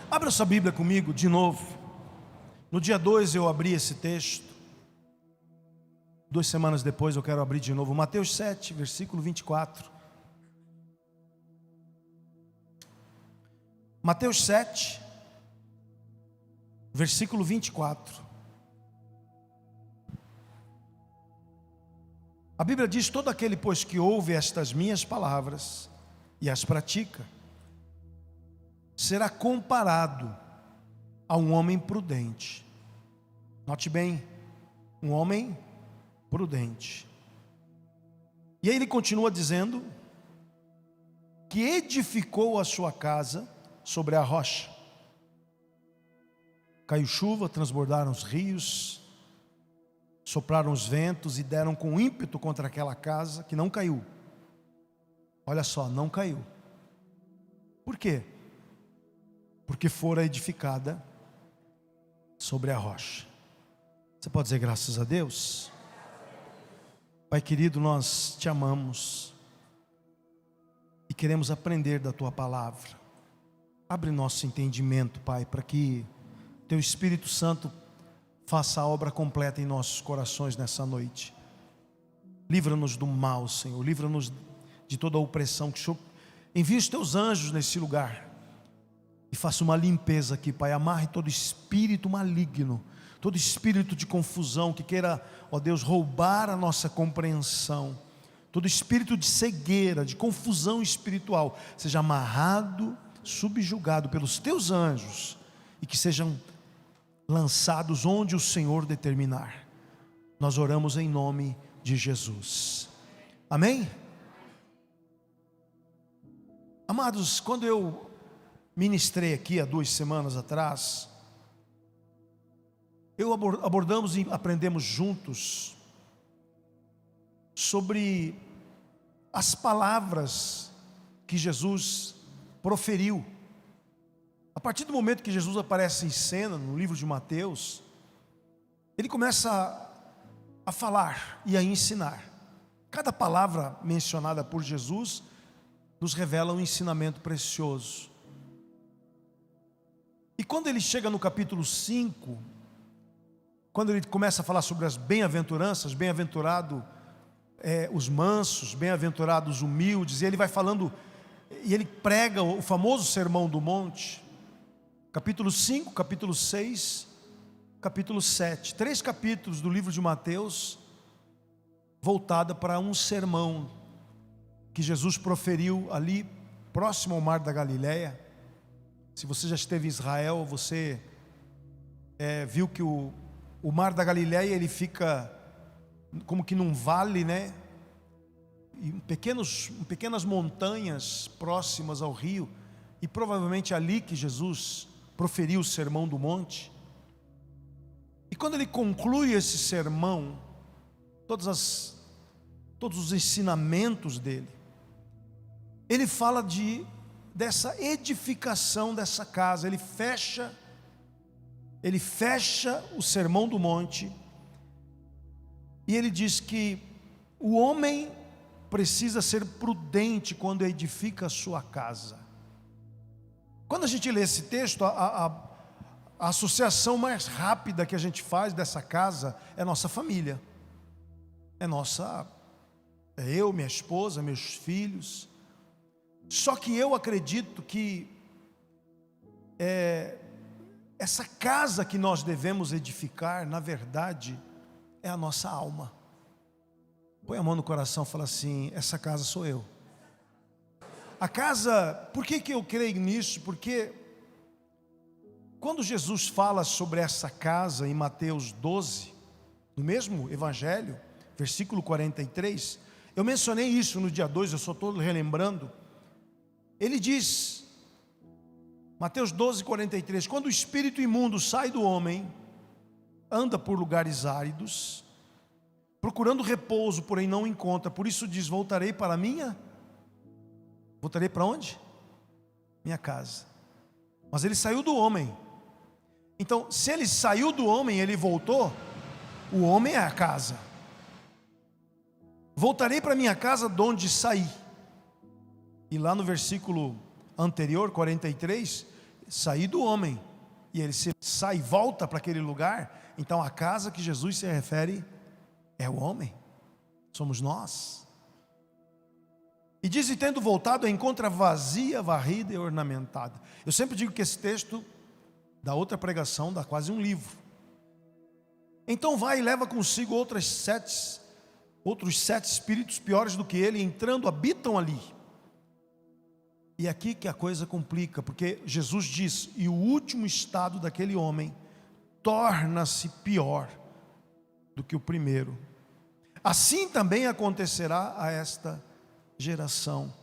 Abra sua Bíblia comigo de novo. No dia 2 eu abri esse texto. 2 semanas depois eu quero abrir de novo. Mateus 7, versículo 24. Mateus 7, versículo 24. A Bíblia diz: todo aquele, pois, que ouve estas minhas palavras e as pratica, será comparado a um homem prudente. Note bem, um homem prudente. E aí ele continua dizendo que edificou a sua casa sobre a rocha. Caiu chuva, transbordaram os rios, sopraram os ventos e deram com ímpeto contra aquela casa, que não caiu. Olha só, não caiu. Por quê? Porque fora edificada sobre a rocha. Você pode dizer graças a Deus? Pai querido, nós te amamos e queremos aprender da tua palavra. Abre nosso entendimento, Pai, para que teu Espírito Santo faça a obra completa em nossos corações nessa noite. Livra-nos do mal, Senhor. Livra-nos de toda a opressão. Que o Senhor envie os teus anjos nesse lugar e faça uma limpeza aqui, Pai. Amarre todo espírito maligno, todo espírito de confusão que queira, ó Deus, roubar a nossa compreensão. Todo espírito de cegueira, de confusão espiritual, seja amarrado, subjugado pelos teus anjos e que sejam lançados onde o Senhor determinar. Nós oramos em nome de Jesus. Amém? Amados, quando eu ministrei aqui há 2 semanas atrás, abordamos e aprendemos juntos sobre as palavras que Jesus proferiu. A partir do momento que Jesus aparece em cena no livro de Mateus, ele começa a falar e a ensinar. Cada palavra mencionada por Jesus nos revela um ensinamento precioso. E quando ele chega no capítulo 5, quando ele começa a falar sobre as bem-aventuranças, bem-aventurado os mansos, bem-aventurados os humildes, e ele vai falando, e ele prega o famoso Sermão do Monte, capítulo 5, capítulo 6, capítulo 7, 3 capítulos do livro de Mateus, voltada para um sermão que Jesus proferiu ali, próximo ao mar da Galileia. Se você já esteve em Israel, você viu que o mar da Galileia, ele fica como que num vale, né? Em pequenas montanhas próximas ao rio, e provavelmente ali que Jesus proferiu o Sermão do Monte. E quando ele conclui esse sermão, todos os ensinamentos dele, ele fala dessa edificação dessa casa. Ele fecha o Sermão do Monte, e ele diz que o homem precisa ser prudente quando edifica a sua casa. Quando a gente lê esse texto, a associação mais rápida que a gente faz dessa casa é nossa família. É eu, minha esposa, meus filhos. Só que eu acredito que essa casa que nós devemos edificar, na verdade, é a nossa alma. Põe a mão no coração e fala assim: essa casa sou eu. A casa, por que eu creio nisso? Porque quando Jesus fala sobre essa casa em Mateus 12, no mesmo evangelho, versículo 43, eu mencionei isso no dia 2, eu só estou relembrando. Ele diz, Mateus 12, 43, quando o espírito imundo sai do homem, anda por lugares áridos, procurando repouso, porém não encontra. Por isso diz: voltarei para onde? Minha casa. Mas ele saiu do homem. Então, se ele saiu do homem, ele voltou, o homem é a casa. Voltarei para minha casa de onde saí. E lá no versículo anterior, 43, sair do homem, e ele se sai e volta para aquele lugar, então a casa que Jesus se refere é o homem, somos nós. E diz: e tendo voltado, a encontra vazia, varrida e ornamentada. Eu sempre digo que esse texto, da outra pregação, dá quase um livro. Então vai e leva consigo outros sete espíritos piores do que ele, entrando, habitam ali. E aqui que a coisa complica, porque Jesus diz: e o último estado daquele homem torna-se pior do que o primeiro. Assim também acontecerá a esta geração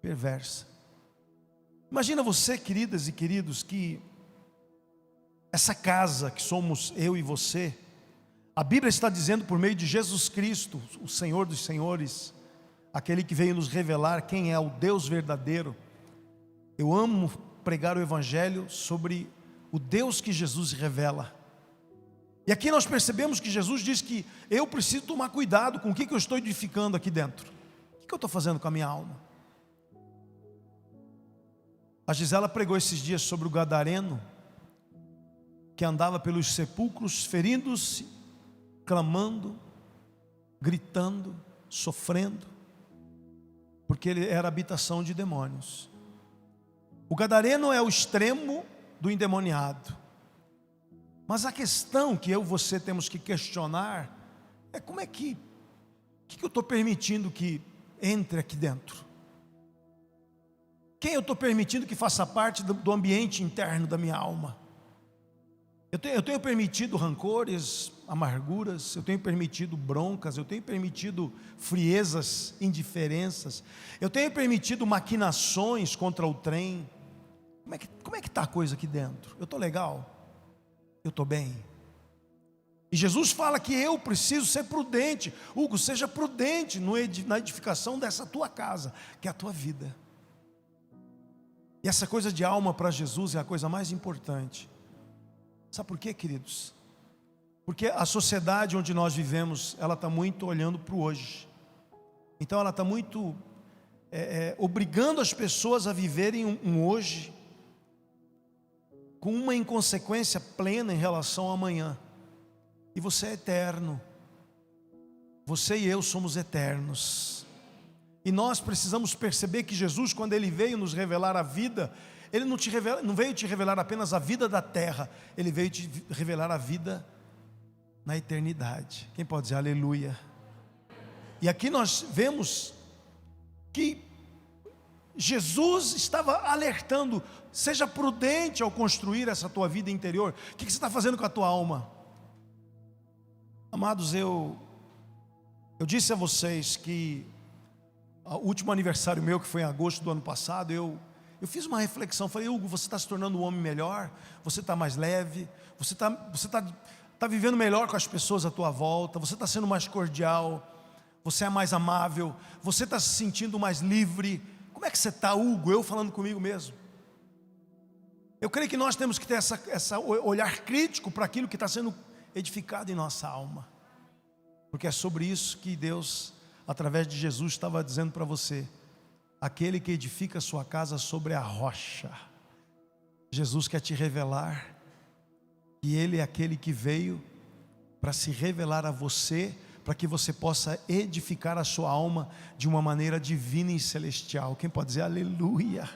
perversa. Imagina você, queridas e queridos, que essa casa que somos eu e você, a Bíblia está dizendo por meio de Jesus Cristo, o Senhor dos Senhores, aquele que veio nos revelar quem é o Deus verdadeiro. Eu amo pregar o Evangelho sobre o Deus que Jesus revela. E aqui nós percebemos que Jesus diz que eu preciso tomar cuidado com o que eu estou edificando aqui dentro. O que eu estou fazendo com a minha alma? A Gisela pregou esses dias sobre o gadareno, que andava pelos sepulcros, ferindo-se, clamando, gritando, sofrendo, porque ele era habitação de demônios. O gadareno é o extremo do endemoniado. Mas a questão que eu e você temos que questionar é como é que eu estou permitindo que entre aqui dentro? Quem eu estou permitindo que faça parte do ambiente interno da minha alma? Eu tenho permitido rancores, amarguras, eu tenho permitido broncas, eu tenho permitido friezas, indiferenças, eu tenho permitido maquinações contra o trem. Como é que está a coisa aqui dentro? Eu estou legal? Eu estou bem? E Jesus fala que eu preciso ser prudente. Hugo, seja prudente na edificação dessa tua casa, que é a tua vida. E essa coisa de alma para Jesus é a coisa mais importante. Sabe por quê, queridos? Porque a sociedade onde nós vivemos, ela está muito olhando para o hoje. Então ela está muito obrigando as pessoas a viverem um hoje com uma inconsequência plena em relação ao amanhã. E você é eterno. Você e eu somos eternos. E nós precisamos perceber que Jesus, quando Ele veio nos revelar a vida, Ele não veio te revelar apenas a vida da terra, Ele veio te revelar a vida na eternidade. Quem pode dizer aleluia? E aqui nós vemos que Jesus estava alertando: seja prudente ao construir essa tua vida interior. O que você está fazendo com a tua alma? Amados, eu disse a vocês que o último aniversário meu, que foi em agosto do ano passado, eu fiz uma reflexão. Falei: Hugo, você está se tornando um homem melhor, você está mais leve, você está vivendo melhor com as pessoas à tua volta, você está sendo mais cordial, você é mais amável, você está se sentindo mais livre. Como é que você está, Hugo? Eu falando comigo mesmo. Eu creio que nós temos que ter essa olhar crítico para aquilo que está sendo edificado em nossa alma, porque é sobre isso que Deus, através de Jesus, estava dizendo para você: aquele que edifica a sua casa sobre a rocha. Jesus quer te revelar que Ele é aquele que veio para se revelar a você, para que você possa edificar a sua alma de uma maneira divina e celestial. Quem pode dizer aleluia?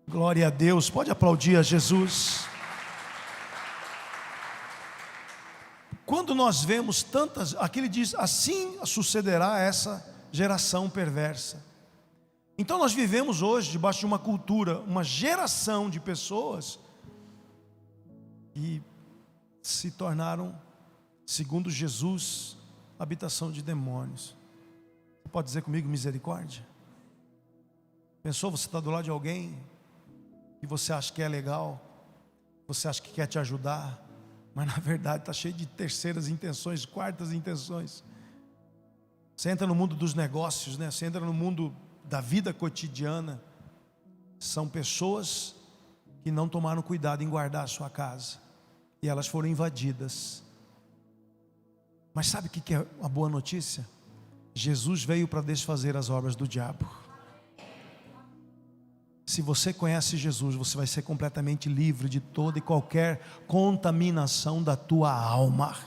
Glória a Deus. Pode aplaudir a Jesus. Quando nós vemos tantas, aqui ele diz: assim sucederá a essa geração perversa. Então nós vivemos hoje debaixo de uma cultura, uma geração de pessoas que se tornaram, segundo Jesus, habitação de demônios. Você pode dizer comigo misericórdia? Pensou, você está do lado de alguém que você acha que é legal, você acha que quer te ajudar, mas na verdade está cheio de terceiras intenções, quartas intenções. Você entra no mundo dos negócios, né? Você entra no mundo da vida cotidiana. São pessoas que não tomaram cuidado em guardar a sua casa, e elas foram invadidas. Mas sabe o que é a boa notícia? Jesus veio para desfazer as obras do diabo. se você conhece Jesus, você vai ser completamente livre de toda e qualquer contaminação da tua alma.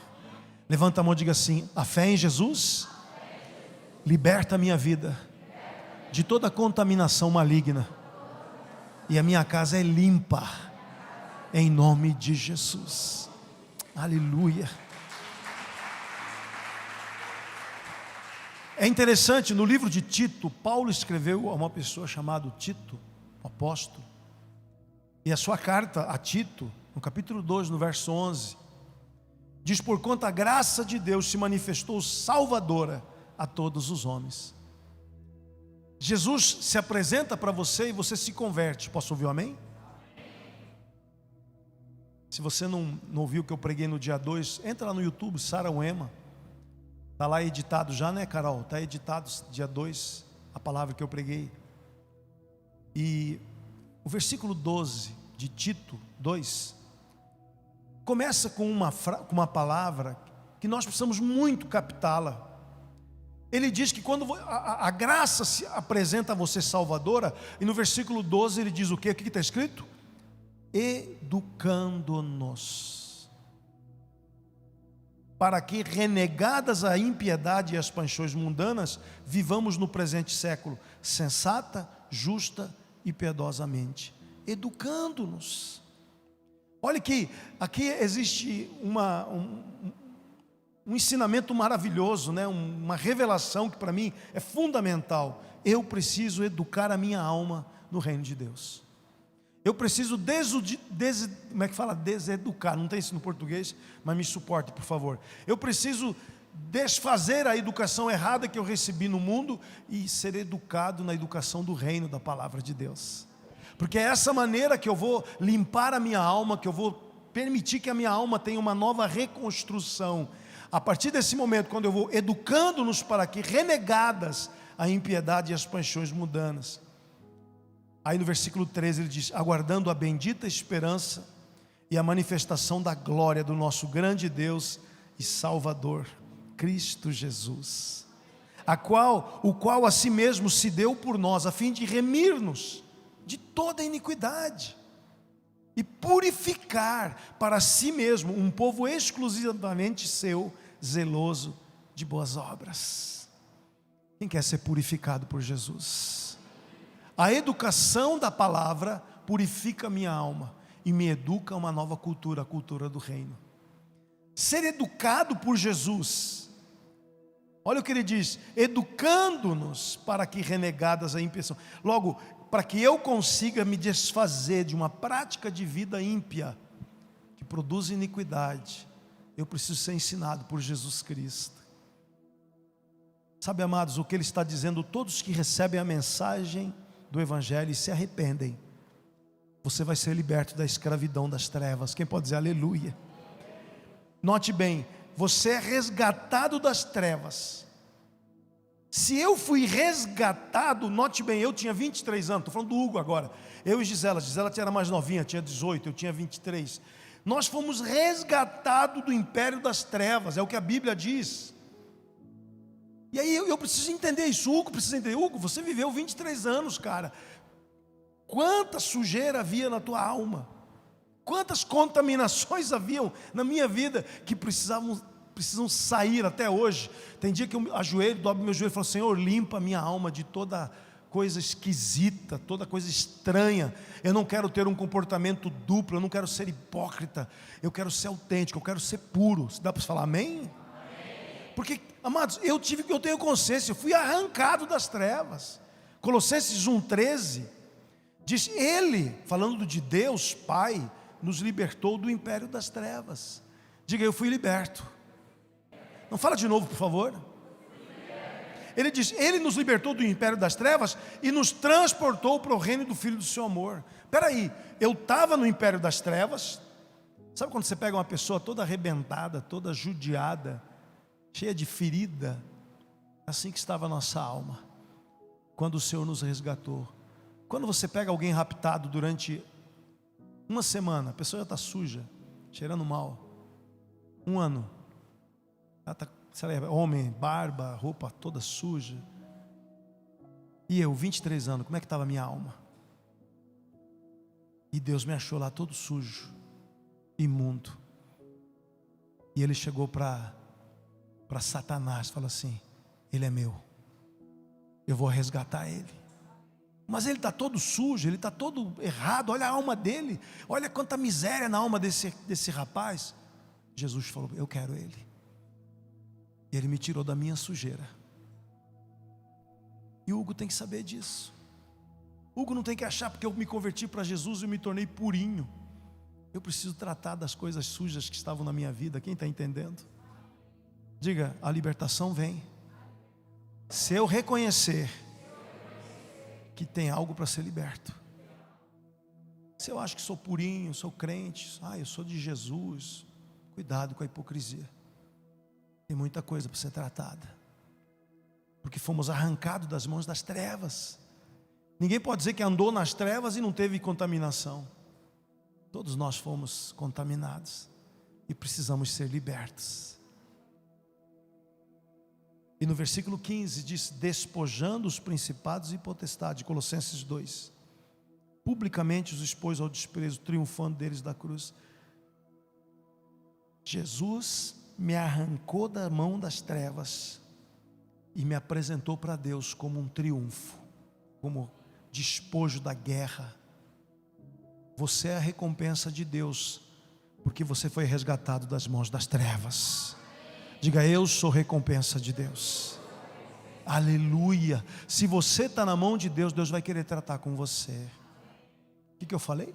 Levanta a mão e diga assim: a fé em Jesus liberta a minha vida de toda contaminação maligna, e a minha casa é limpa, em nome de Jesus. Aleluia. É interessante, no livro de Tito, Paulo escreveu a uma pessoa chamada Tito, o apóstolo, e a sua carta a Tito, no capítulo 2, no verso 11, diz: porquanto a graça de Deus se manifestou salvadora a todos os homens. Jesus se apresenta para você e você se converte. Posso ouvir um amém? Se você não ouviu o que eu preguei no dia 2, entra lá no YouTube, Sara Uema. Está lá editado já, né, Carol? Está editado dia 2, a palavra que eu preguei. E o versículo 12 de Tito 2 começa com uma palavra que nós precisamos muito captá-la. Ele diz que quando a graça se apresenta a você salvadora, e no versículo 12 ele diz o quê? O que está escrito? Educando-nos, para que, renegadas a impiedade e as paixões mundanas, vivamos no presente século sensata, justa e piedosamente. Educando-nos. Olha que aqui existe um ensinamento maravilhoso, né? Uma revelação que para mim é fundamental. Eu preciso educar a minha alma no reino de Deus. Eu preciso deseducar, não tem isso no português, mas me suporte, por favor. Eu preciso desfazer a educação errada que eu recebi no mundo e ser educado na educação do reino da palavra de Deus. Porque é essa maneira que eu vou limpar a minha alma, que eu vou permitir que a minha alma tenha uma nova reconstrução. A partir desse momento, quando eu vou educando-nos para que, renegadas a impiedade e as paixões mundanas. Aí no versículo 13 ele diz: aguardando a bendita esperança e a manifestação da glória do nosso grande Deus e Salvador, Cristo Jesus, o qual a si mesmo se deu por nós, a fim de remir-nos de toda iniquidade e purificar para si mesmo um povo exclusivamente seu, zeloso de boas obras. Quem quer ser purificado por Jesus? A educação da palavra purifica minha alma e me educa a uma nova cultura, a cultura do reino. Ser educado por Jesus, olha o que ele diz: educando-nos para que, renegadas a impiação, logo, para que eu consiga me desfazer de uma prática de vida ímpia, que produz iniquidade, eu preciso ser ensinado por Jesus Cristo. Sabe, amados, o que ele está dizendo: todos que recebem a mensagem do Evangelho e se arrependem, você vai ser liberto da escravidão das trevas. Quem pode dizer aleluia? Note bem, você é resgatado das trevas. Se eu fui resgatado, note bem, eu tinha 23 anos, estou falando do Hugo agora, eu e Gisela era mais novinha, tinha 18, eu tinha 23, nós fomos resgatados do império das trevas, é o que a Bíblia diz. E aí eu preciso entender isso. Hugo precisa entender: Hugo, você viveu 23 anos, cara. Quanta sujeira havia na tua alma, quantas contaminações haviam na minha vida que precisam sair até hoje. Tem dia que eu ajoelho, dobro meu joelho e falo: Senhor, limpa a minha alma de toda coisa esquisita, toda coisa estranha. Eu não quero ter um comportamento duplo, eu não quero ser hipócrita, eu quero ser autêntico, eu quero ser puro. Dá para falar amém? Porque, amados, eu tenho consciência, eu fui arrancado das trevas. Colossenses 1,13 diz: ele, falando de Deus Pai, nos libertou do império das trevas. Diga: eu fui liberto. Não fala de novo, por favor. Ele diz: ele nos libertou do império das trevas e nos transportou para o reino do Filho do seu amor. Espera aí, eu estava no império das trevas. Sabe quando você pega uma pessoa toda arrebentada, toda judiada, cheia de ferida? Assim que estava a nossa alma quando o Senhor nos resgatou. Quando você pega alguém raptado durante uma semana, a pessoa já está suja, cheirando mal. 1 ano, ela está, homem, barba, roupa toda suja. E eu, 23 anos, como é que estava a minha alma? E Deus me achou lá todo sujo, imundo. E ele chegou para Satanás, falou assim: ele é meu, eu vou resgatar ele. Mas ele está todo sujo, ele está todo errado. Olha a alma dele, olha quanta miséria na alma desse rapaz. Jesus falou: eu quero ele. Ele me tirou da minha sujeira. E o Hugo tem que saber disso. Hugo não tem que achar porque eu me converti para Jesus e me tornei purinho. Eu preciso tratar das coisas sujas que estavam na minha vida. Quem está entendendo? Diga: a libertação vem se eu reconhecer que tem algo para ser liberto. Se eu acho que sou purinho, sou crente, eu sou de Jesus, cuidado com a hipocrisia. Tem muita coisa para ser tratada, porque fomos arrancados das mãos das trevas. Ninguém pode dizer que andou nas trevas e não teve contaminação. Todos nós fomos contaminados e precisamos ser libertos. E no versículo 15 diz: despojando os principados e potestades, Colossenses 2, publicamente os expôs ao desprezo, triunfando deles da cruz. Jesus me arrancou da mão das trevas e me apresentou para Deus como um triunfo, como despojo da guerra. Você é a recompensa de Deus, porque você foi resgatado das mãos das trevas. Diga: eu sou recompensa de Deus. Aleluia. Se você está na mão de Deus, Deus vai querer tratar com você. O que eu falei?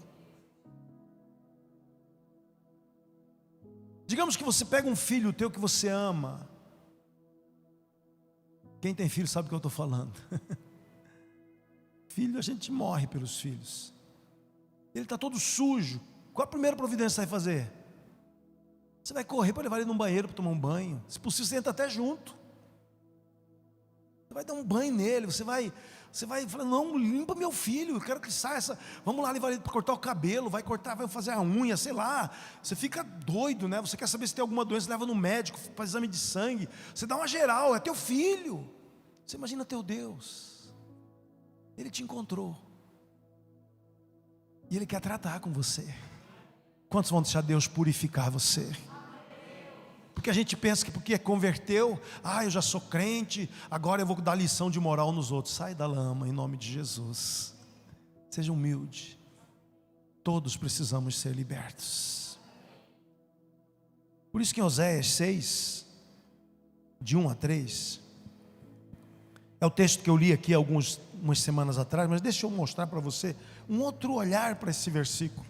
Digamos que você pega um filho teu que você ama. Quem tem filho sabe o que eu estou falando. Filho, a gente morre pelos filhos. Ele está todo sujo. Qual a primeira providência que você vai fazer? Você vai correr para levar ele num banheiro para tomar um banho. Se possível, você entra até junto. Você vai dar um banho nele. Você vai falar: não, limpa meu filho, eu quero que saia essa. Vamos lá levar ele para cortar o cabelo. Vai cortar, vai fazer a unha, sei lá. Você fica doido, né? Você quer saber se tem alguma doença, leva no médico, faz exame de sangue. Você dá uma geral, é teu filho. Você imagina teu Deus. Ele te encontrou e Ele quer tratar com você. Quantos vão deixar Deus purificar você? Porque a gente pensa que porque converteu, eu já sou crente, agora eu vou dar lição de moral nos outros. Sai da lama em nome de Jesus. Seja humilde. Todos precisamos ser libertos. Por isso que em Oséias 6, de 1 a 3, é o texto que eu li aqui umas semanas atrás, mas deixa eu mostrar para você um outro olhar para esse versículo.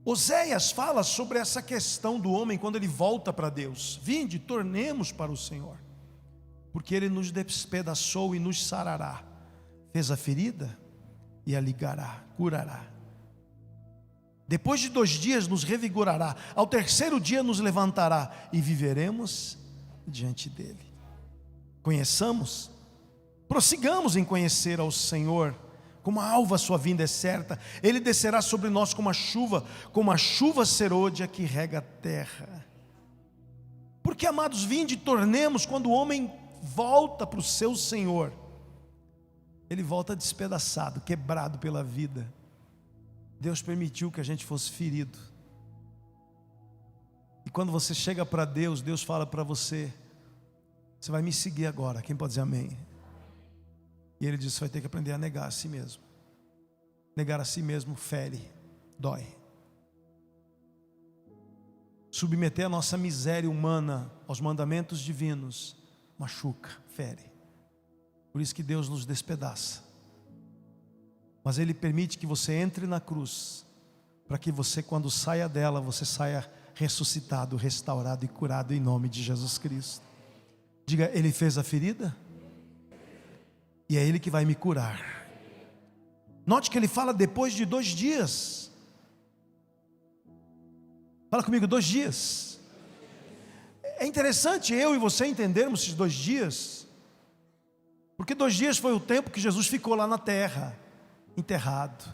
Oséias fala sobre essa questão do homem quando ele volta para Deus. Vinde, tornemos para o Senhor, porque Ele nos despedaçou e nos sarará, fez a ferida e a ligará, curará. Depois de 2 dias nos revigorará, ao 3º dia nos levantará e viveremos diante dEle. Conheçamos, prossigamos em conhecer ao Senhor. Como a alva sua vinda é certa, Ele descerá sobre nós como a chuva serôdia que rega a terra. Porque, amados, vinde e tornemos. Quando o homem volta para o seu Senhor, ele volta despedaçado, quebrado pela vida. Deus permitiu que a gente fosse ferido. E quando você chega para Deus, Deus fala para você: você vai me seguir agora. Quem pode dizer amém? E Ele diz: você vai ter que aprender a negar a si mesmo. Negar a si mesmo fere, dói. Submeter a nossa miséria humana aos mandamentos divinos machuca, fere. Por isso que Deus nos despedaça. Mas Ele permite que você entre na cruz, para que você, quando saia dela, você saia ressuscitado, restaurado e curado em nome de Jesus Cristo. Diga: Ele fez a ferida e é Ele que vai me curar. Note que Ele fala depois de 2 dias. Fala comigo: 2 dias. É interessante eu e você entendermos esses 2 dias, porque 2 dias foi o tempo que Jesus ficou lá na terra, enterrado,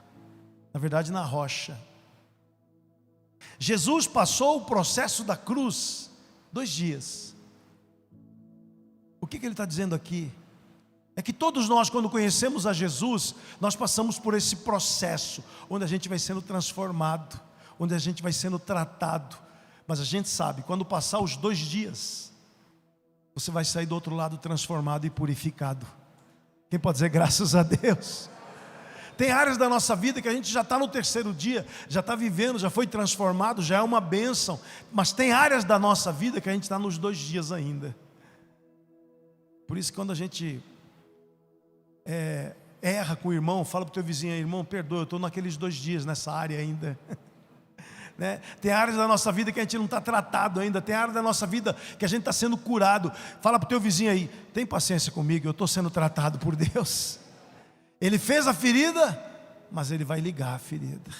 na verdade na rocha. Jesus passou o processo da cruz 2 dias. O que Ele está dizendo aqui? É que todos nós, quando conhecemos a Jesus, nós passamos por esse processo, onde a gente vai sendo transformado, onde a gente vai sendo tratado. Mas a gente sabe, quando passar os 2 dias, você vai sair do outro lado transformado e purificado. Quem pode dizer graças a Deus? Tem áreas da nossa vida que a gente já está no 3º dia, já está vivendo, já foi transformado, já é uma bênção. Mas tem áreas da nossa vida que a gente está nos 2 dias ainda. Por isso que quando a gente erra com o irmão, fala para o teu vizinho: irmão, perdoa, eu estou naqueles 2 dias nessa área ainda. Né? Tem áreas da nossa vida que a gente não está tratado ainda. Tem áreas da nossa vida que a gente está sendo curado. Fala para o teu vizinho aí: tem paciência comigo, eu estou sendo tratado por Deus. Ele fez a ferida, mas Ele vai ligar a ferida.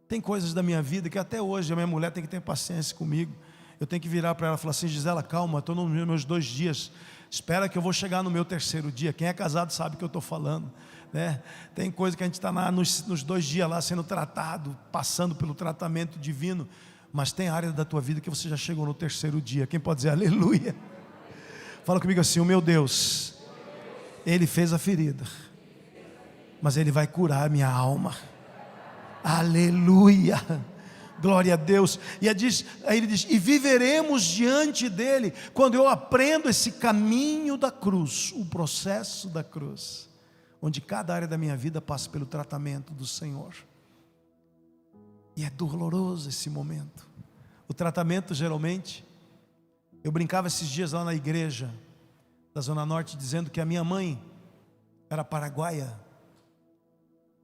Tem coisas da minha vida que até hoje a minha mulher tem que ter paciência comigo. Eu tenho que virar para ela e falar assim: Gisela, calma, estou nos meus 2 dias, espera que eu vou chegar no meu 3º dia. Quem é casado sabe o que eu estou falando, né? Tem coisa que a gente está nos 2 dias lá sendo tratado, passando pelo tratamento divino. Mas tem área da tua vida que você já chegou no 3º dia. Quem pode dizer aleluia? Fala comigo assim: o meu Deus, Ele fez a ferida, mas Ele vai curar a minha alma. Aleluia, glória a Deus. E aí ele diz: e viveremos diante dele, quando eu aprendo esse caminho da cruz, o processo da cruz, onde cada área da minha vida passa pelo tratamento do Senhor. E é doloroso esse momento. O tratamento, geralmente, eu brincava esses dias lá na igreja da Zona Norte, dizendo que a minha mãe era paraguaia,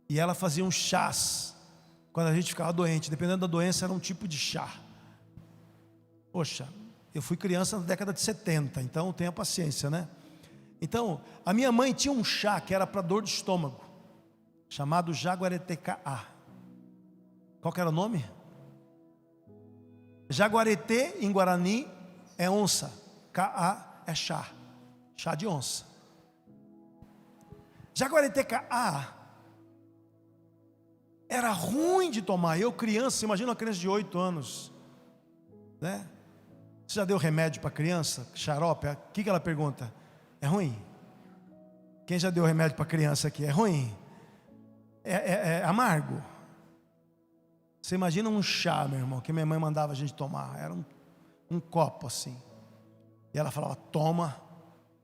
e ela fazia uns chás quando a gente ficava doente. Dependendo da doença, era um tipo de chá. Poxa, eu fui criança na década de 70, então tenha paciência, né? Então, a minha mãe tinha um chá que era para dor de estômago, chamado Jaguareté-Ca. Qual que era o nome? Jaguareté em Guarani é onça, Ca é chá, chá de onça. Jaguareté-Ca era ruim de tomar. Eu criança, imagina uma criança de 8 anos, né? Você já deu remédio para criança? Xarope? O que ela pergunta? É ruim? Quem já deu remédio para criança aqui? É ruim? É amargo? Você imagina um chá, meu irmão, que minha mãe mandava a gente tomar. Era um copo assim, e ela falava: toma,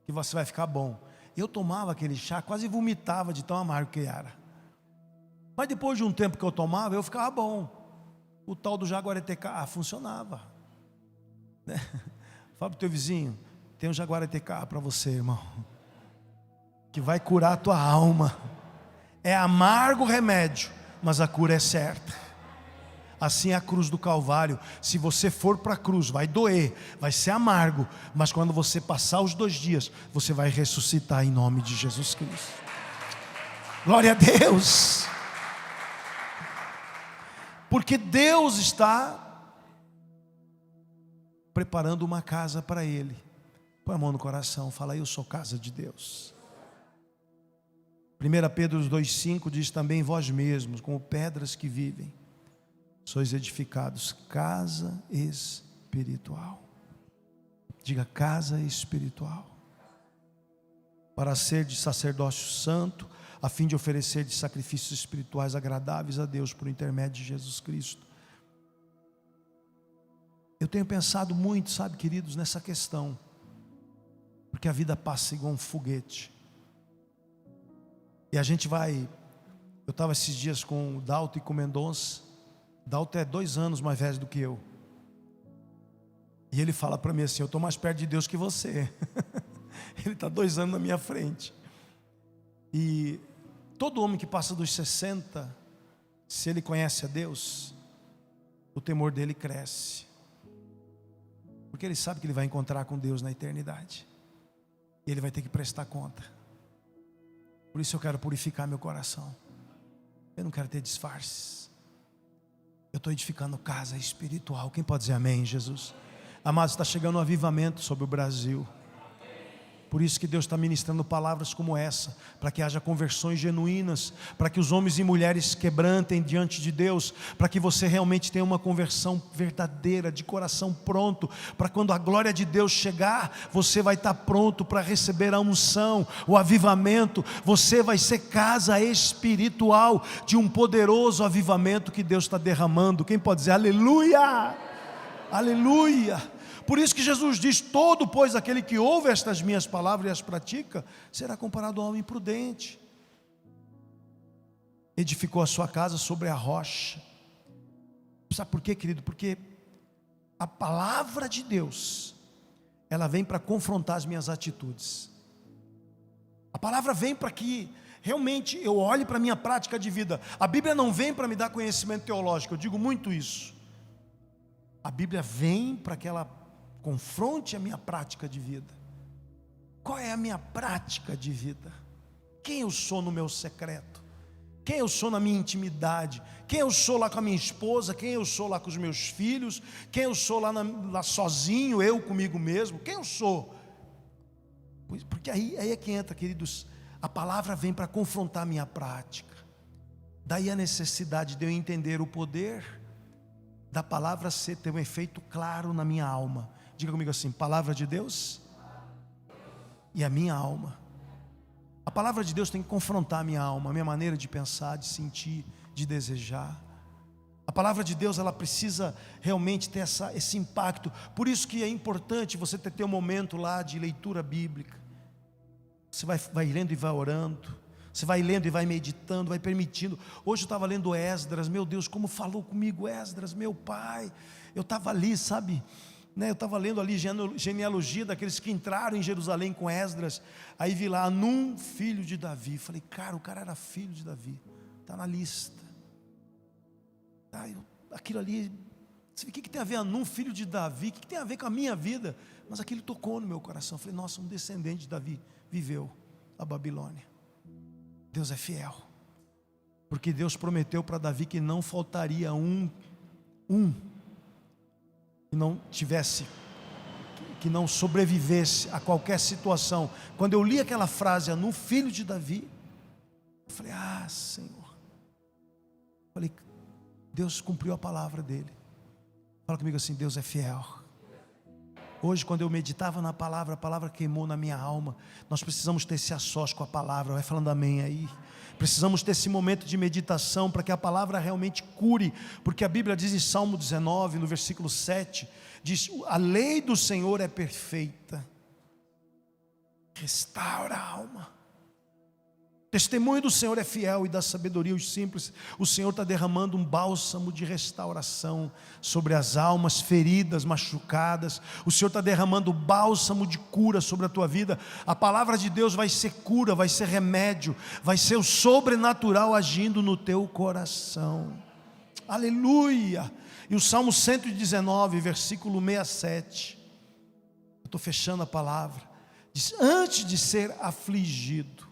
que você vai ficar bom. Eu tomava aquele chá, quase vomitava de tão amargo que era. Mas depois de um tempo que eu tomava, eu ficava bom. O tal do Jaguareté-Ca funcionava, né? Fala para o teu vizinho: tem um Jaguareté-Ca para você, irmão, que vai curar a tua alma. É amargo o remédio, mas a cura é certa. Assim é a cruz do Calvário. Se você for para a cruz, vai doer, vai ser amargo, mas quando você passar os 2 dias, você vai ressuscitar em nome de Jesus Cristo. Glória a Deus. Porque Deus está preparando uma casa para Ele. Põe a mão no coração, fala: eu sou casa de Deus. 1 Pedro 2,5 diz também: vós mesmos, como pedras que vivem, sois edificados casa espiritual. Diga: casa espiritual. Para ser de sacerdócio santo, a fim de oferecer de sacrifícios espirituais agradáveis a Deus por intermédio de Jesus Cristo. Eu tenho pensado muito, sabe, queridos, nessa questão, porque a vida passa igual um foguete, e a gente vai. Eu estava esses dias com o Dalton e com o Mendonça. Dalton é 2 anos mais velho do que eu, e ele fala para mim assim: eu estou mais perto de Deus que você. Ele está 2 anos na minha frente. E todo homem que passa dos 60, se ele conhece a Deus, o temor dele cresce, porque ele sabe que ele vai encontrar com Deus na eternidade, e ele vai ter que prestar conta. Por isso eu quero purificar meu coração. Eu não quero ter disfarces. Eu estou edificando casa espiritual. Quem pode dizer amém, Jesus? Amados, está chegando um avivamento sobre o Brasil. Por isso que Deus está ministrando palavras como essa, para que haja conversões genuínas, para que os homens e mulheres quebrantem diante de Deus, para que você realmente tenha uma conversão verdadeira, de coração pronto, para quando a glória de Deus chegar, você vai estar pronto para receber a unção, o avivamento. Você vai ser casa espiritual de um poderoso avivamento que Deus está derramando. Quem pode dizer aleluia? Aleluia! Por isso que Jesus diz: todo, pois, aquele que ouve estas minhas palavras e as pratica, será comparado ao homem prudente. Edificou a sua casa sobre a rocha. Sabe por quê, querido? Porque a palavra de Deus, ela vem para confrontar as minhas atitudes. A palavra vem para que realmente eu olhe para a minha prática de vida. A Bíblia não vem para me dar conhecimento teológico, eu digo muito isso. A Bíblia vem para que ela confronte a minha prática de vida. Qual é a minha prática de vida? Quem eu sou no meu secreto? Quem eu sou na minha intimidade? Quem eu sou lá com a minha esposa? Quem eu sou lá com os meus filhos? Quem eu sou lá sozinho, eu comigo mesmo? Quem eu sou? Porque aí é que entra, queridos, a palavra vem para confrontar a minha prática. Daí a necessidade de eu entender o poder da palavra ter um efeito claro na minha alma. Diga comigo assim: palavra de Deus e a minha alma. A palavra de Deus tem que confrontar a minha alma, a minha maneira de pensar, de sentir, de desejar. A palavra de Deus, ela precisa realmente ter esse impacto. Por isso que é importante você ter um momento lá de leitura bíblica. Você vai lendo e vai orando. Você vai lendo e vai meditando, vai permitindo. Hoje eu estava lendo Esdras. Meu Deus, como falou comigo Esdras, meu pai. Eu estava ali, sabe, eu estava lendo ali genealogia daqueles que entraram em Jerusalém com Esdras. Aí vi lá Anum, filho de Davi. Falei, cara, o cara era filho de Davi, está na lista. Aquilo ali, o que tem a ver Anum, filho de Davi? O que tem a ver com a minha vida? Mas aquilo tocou no meu coração. Falei, nossa, um descendente de Davi viveu a Babilônia. Deus é fiel, porque Deus prometeu para Davi que não faltaria um que não tivesse, que não sobrevivesse a qualquer situação. Quando eu li aquela frase, no filho de Davi, eu falei, Senhor, falei, Deus cumpriu a palavra dele. Fala comigo assim: Deus é fiel. Hoje, quando eu meditava na palavra, a palavra queimou na minha alma. Nós precisamos ter esse assós com a palavra. Vai falando amém aí. Precisamos ter esse momento de meditação para que a palavra realmente cure, porque a Bíblia diz em Salmo 19, no versículo 7, diz: a lei do Senhor é perfeita, restaura a alma. Testemunho do Senhor é fiel e dá sabedoria aos simples. O Senhor está derramando um bálsamo de restauração sobre as almas feridas, machucadas. O Senhor está derramando bálsamo de cura sobre a tua vida. A palavra de Deus vai ser cura, vai ser remédio, vai ser o sobrenatural agindo no teu coração. Aleluia! E o Salmo 119, versículo 67, eu estou fechando a palavra, diz: antes de ser afligido,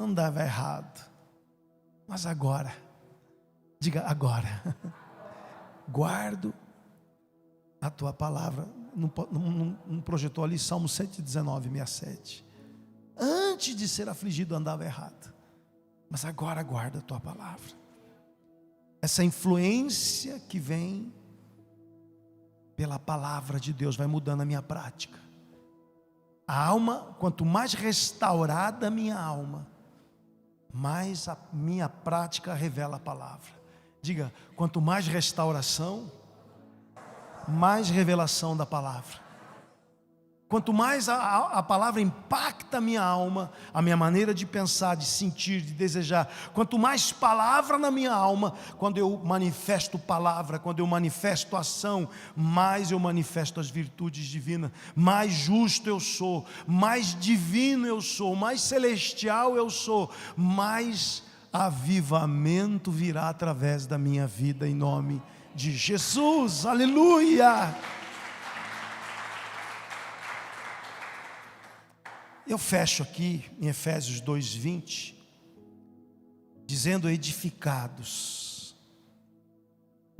andava errado, mas agora, diga agora, guardo a tua palavra. Não projetou ali Salmo 119, 67. Antes de ser afligido andava errado, mas agora guarda a tua palavra. Essa influência que vem pela palavra de Deus vai mudando a minha prática. A alma, quanto mais restaurada a minha alma, mais a minha prática revela a palavra. Diga: quanto mais restauração, mais revelação da palavra. Quanto mais a palavra impacta a minha alma, a minha maneira de pensar, de sentir, de desejar, quanto mais palavra na minha alma, quando eu manifesto palavra, quando eu manifesto ação, mais eu manifesto as virtudes divinas. Mais justo eu sou, mais divino eu sou, mais celestial eu sou, mais avivamento virá através da minha vida, em nome de Jesus. Aleluia! Eu fecho aqui em Efésios 2:20, dizendo: edificados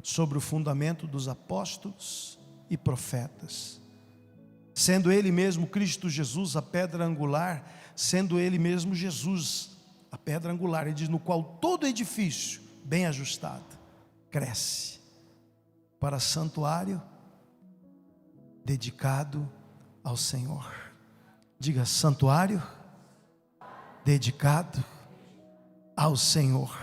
sobre o fundamento dos apóstolos e profetas, sendo Ele mesmo Cristo Jesus, a pedra angular, sendo Ele mesmo Jesus, a pedra angular. Ele diz: no qual todo edifício bem ajustado cresce para santuário dedicado ao Senhor. Diga: santuário dedicado ao Senhor.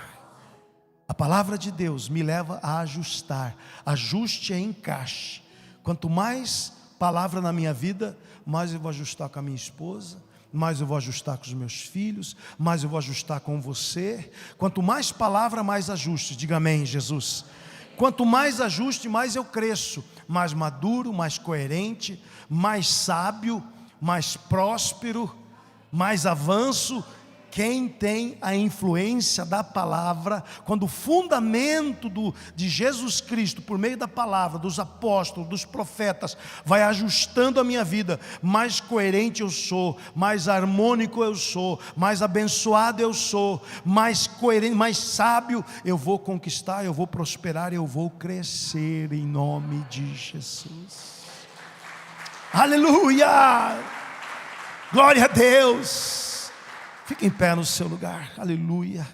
A palavra de Deus me leva a ajustar. Ajuste é encaixe. Quanto mais palavra na minha vida, mais eu vou ajustar com a minha esposa, mais eu vou ajustar com os meus filhos, mais eu vou ajustar com você. Quanto mais palavra, mais ajuste. Diga amém, Jesus. Quanto mais ajuste, mais eu cresço, mais maduro, mais coerente, mais sábio, mais próspero, mais avanço. Quem tem a influência da palavra, quando o fundamento de Jesus Cristo, por meio da palavra, dos apóstolos, dos profetas, vai ajustando a minha vida, mais coerente eu sou, mais harmônico eu sou, mais abençoado eu sou, mais coerente, mais sábio, eu vou conquistar, eu vou prosperar, eu vou crescer em nome de Jesus. Aleluia! Glória a Deus! Fique em pé no seu lugar, aleluia.